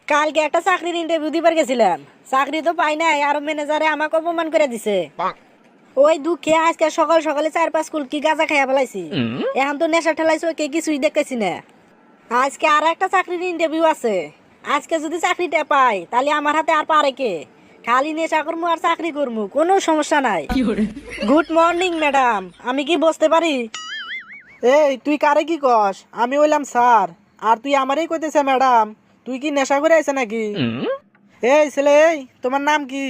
কালকে একটা চাকরির ইন্টারভিউ দিবার গেছিলাম, চাকরি তো পাই নাই, আর ম্যানেজারে আমাকে অপমান করে দিছে। ওই দুঃখে আজকে সকাল সকালে 4-5 কুলকি গাঁজা খাইয়া ফেলাইছি। এখন তো নেশা ঠেলাইছে, কে কিছুই দেখতেছি না। আজকে আর একটা চাকরির ইন্টারভিউ আছে। আজকে যদি চাকরিটা পাই তাহলে আমার হাতে আর পারে কে? খালি নেশা করবো আর চাকরি করবো, কোনো সমস্যা নাই। গুড মর্নিং ম্যাডাম, আমি কি বসতে পারি? এই তুই কারে কি কস? আমি হইলাম স্যার, আর তুই আমারই কইতেছে ম্যাডাম। তুই কি নেশা করে আইছে নাকি? এই ছেলে, এই তোমার নাম কি?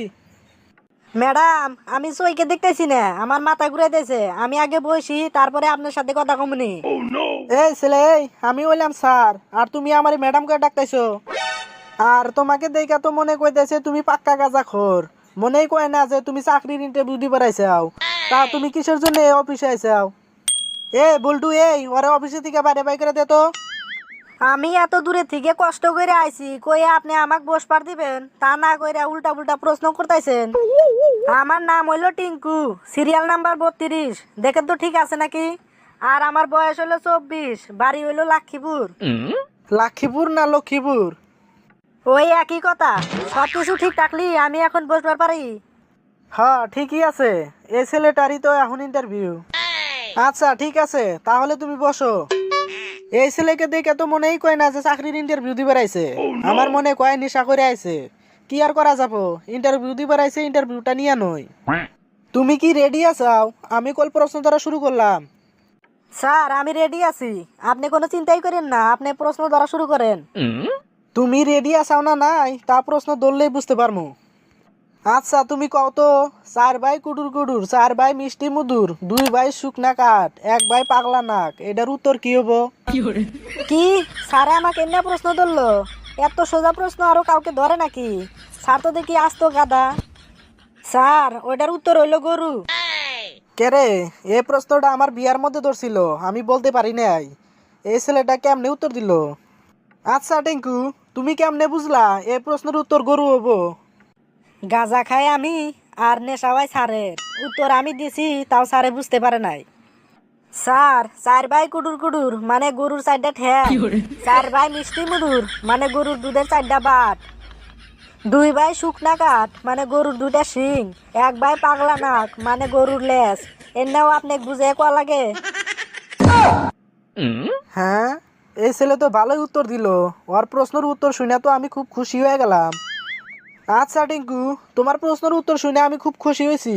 ম্যাডাম, আমি সইকে দেখতেছি না, আমার মাথা ঘুরাইতেছে। আমি আগে বসি, তারপরে আপনার সাথে কথা কমনি। এই ছেলে, এই আমি হইলাম স্যার, আর তুমি আমার ম্যাডাম করে ডাকতেছো। আর তোমাকে দেখা তো মনে কইতেছে তুমি পাক্কা গাঁজাখোর। মনেই কয় না যে তুমি চাকরির ইন্টারভিউ দিবার আইছাও। তা তুমি কিসের জন্য এই অফিসে আইছাও? এ বল্টু, এই ওরে অফিসে থেকে বাইরে বাই করে দে তো। আমি এত দূরে থেকে কষ্ট করে আইছি, কই আপনি আমাকে বসবার দিবেন? তা না কইরা উল্টা উল্টা প্রশ্ন করতেছেন। আমার নাম হইলো টিঙ্কু, সিরিয়াল নাম্বার 32। দেখেন তো ঠিক আছে নাকি? আর আমার বয়স হলো 24, বাড়ি হইলো লক্ষ্মীপুর। লক্ষ্মীপুর না লক্ষ্মীপুর? ওই একই কথা। সব কিছু ঠিক থাকলি আমি এখন বসবার পারি। হ্যাঁ ঠিকই আছে, এই ছেলেটারই তো এখন ইন্টারভিউ। আচ্ছা ঠিক আছে, তাহলে তুমি বসো। এই ছেলেকে দেখে তো মনেই কয় না যে চাকরির ইন্টারভিউ দিবার আইছে। আমার মনে কয় নেশা করে আইছে। কি আর করা যাবো, ইন্টারভিউ দিবার আইছে, ইন্টারভিউটা নিয়ে নই। তুমি কি রেডি আছাও? আমি কল প্রশ্ন ধরা শুরু করলাম। স্যার, আমি রেডি আছি, আপনি কোনো চিন্তাই করেন না, আপনি প্রশ্ন ধরা শুরু করেন। তুমি রেডি আছাও না নাই তা প্রশ্ন ধরলেই বুঝতে পারমু। আচ্ছা তুমি কও তো, 4 ভাই কুডুর কুডুর, 4 ভাই মিষ্টি মধুর, 2 ভাই শুকনা কাঠ, 1 ভাই পাগলা নাক, এটার উত্তর কি হবো? কি? স্যারে আমাকে এমনি প্রশ্ন ধরলো? এত সোজা প্রশ্ন আরো কাউকে ধরে নাকি? স্যার তো দেখি আস্ত গাদা। স্যার, ওইটার উত্তর হইলো গরু। কেরে, এই প্রশ্নটা আমার বিয়ার মধ্যে ধরছিল, আমি বলতে পারি নাই। এই ছেলেটা কেমনে উত্তর দিল? আচ্ছা টিঙ্কু, তুমি কেমনে বুঝলা এই প্রশ্নের উত্তর গরু হবো? গাঁজা খাই আমি, আর নেশা হয় স্যারের। উত্তর আমি দিছি, তাও স্যারে বুঝতে পারে নাই। স্যার, 4 ভাই কুডুর কুডুর মানে গরুর 4টা ঠ্যাং। 4 ভাই মিষ্টি মধুর মানে গরুর দুধের 4টা বাট। 2 ভাই শুকনা কাঠ মানে গরুর 2টা শিং। 1 ভাই পাগলা নাক মানে গরুর লেজ। এর আপনি বুঝে কোয়া লাগে? হ্যাঁ, এই ছেলে তো ভালোই উত্তর দিল। ওর প্রশ্নের উত্তর শুনে তো আমি খুব খুশি হয়ে গেলাম। আচ্ছা টিঙ্কু, তোমার প্রশ্নের উত্তর শুনে আমি খুব খুশি হয়েছি।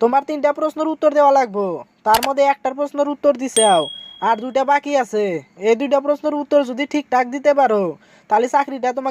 তোমার 3টা প্রশ্নের উত্তর দেওয়া লাগবো। তার মধ্যে একটার প্রশ্নের উত্তর দিছাও, আর 2টা বাকি আছে। এই 2টা প্রশ্নের উত্তর যদি ঠিকঠাক দিতে পারো তাহলে চাকরিটা তোমাকে